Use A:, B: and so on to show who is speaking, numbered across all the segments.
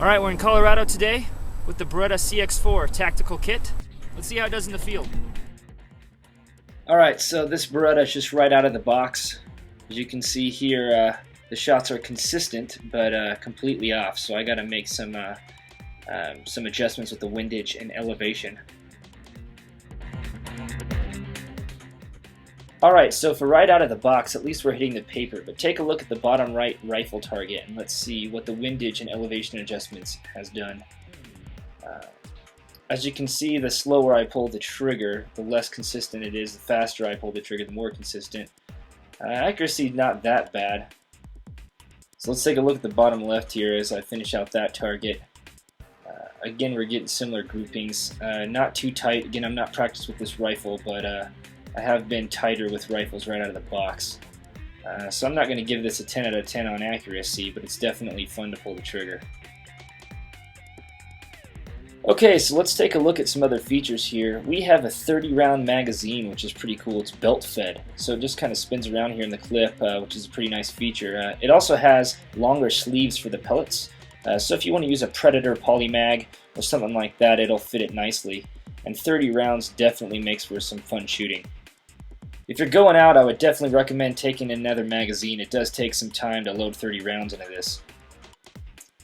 A: Alright, we're in Colorado today with the Beretta CX4 Tactical Kit. Let's see how it does in the field.
B: Alright, so this Beretta is just right out of the box. As you can see here, the shots are consistent, but completely off. So I got to make some adjustments with the windage and elevation. Alright, so for right out of the box, at least we're hitting the paper, but take a look at the bottom right rifle target and let's see what the windage and elevation adjustments has done. As you can see, the slower I pull the trigger, the less consistent it is. The faster I pull the trigger, the more consistent. Accuracy not that bad. So let's take a look at the bottom left here as I finish out that target. Again, we're getting similar groupings. Not too tight. Again, I'm not practiced with this rifle, but I have been tighter with rifles right out of the box. So I'm not going to give this a 10 out of 10 on accuracy, but it's definitely fun to pull the trigger. Okay, so let's take a look at some other features here. We have a 30-round magazine, which is pretty cool. It's belt fed, so it just kind of spins around here in the clip, which is a pretty nice feature. It also has longer sleeves for the pellets, so if you want to use a Predator polymag or something like that, it'll fit it nicely. And 30 rounds definitely makes for some fun shooting. If you're going out, I would definitely recommend taking another magazine. It does take some time to load 30 rounds into this.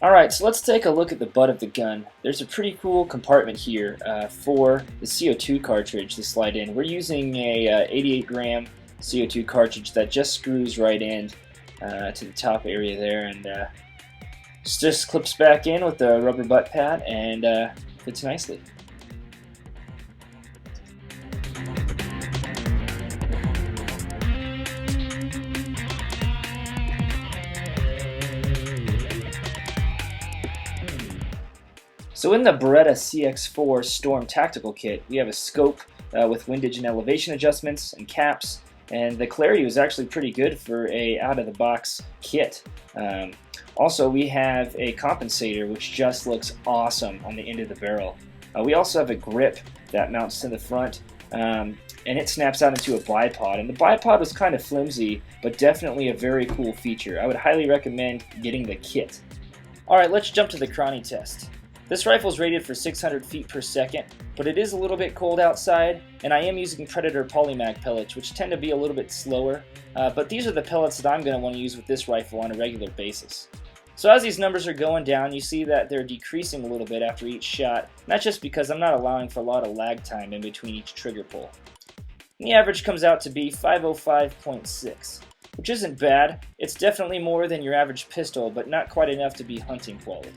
B: Alright, so let's take a look at the butt of the gun. There's a pretty cool compartment here for the CO2 cartridge to slide in. We're using a 88 gram CO2 cartridge that just screws right in to the top area there, and just clips back in with the rubber butt pad and fits nicely. So in the Beretta CX4 Storm Tactical Kit, we have a scope with windage and elevation adjustments and caps, and the clarity was actually pretty good for a out-of-the-box kit. Also, we have a compensator which just looks awesome on the end of the barrel. We also have a grip that mounts to the front, and it snaps out into a bipod. And the bipod was kind of flimsy, but definitely a very cool feature. I would highly recommend getting the kit. Alright, let's jump to the chrony test. This rifle is rated for 600 feet per second, but it is a little bit cold outside, and I am using Predator polymag pellets, which tend to be a little bit slower, but these are the pellets that I'm going to want to use with this rifle on a regular basis. So as these numbers are going down, you see that they're decreasing a little bit after each shot, not just because I'm not allowing for a lot of lag time in between each trigger pull. And the average comes out to be 505.6, which isn't bad. It's definitely more than your average pistol, but not quite enough to be hunting quality.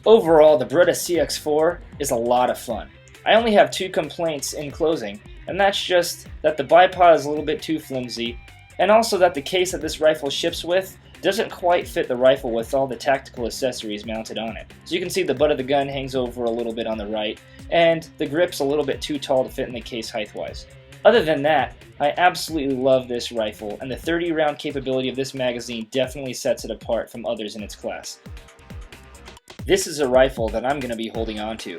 B: Overall, the Beretta CX4 is a lot of fun. I only have two complaints in closing, and that's just that the bipod is a little bit too flimsy, and also that the case that this rifle ships with doesn't quite fit the rifle with all the tactical accessories mounted on it. So you can see the butt of the gun hangs over a little bit on the right, and the grip's a little bit too tall to fit in the case height-wise. Other than that, I absolutely love this rifle, and the 30-round capability of this magazine definitely sets it apart from others in its class. This is a rifle that I'm going to be holding on to.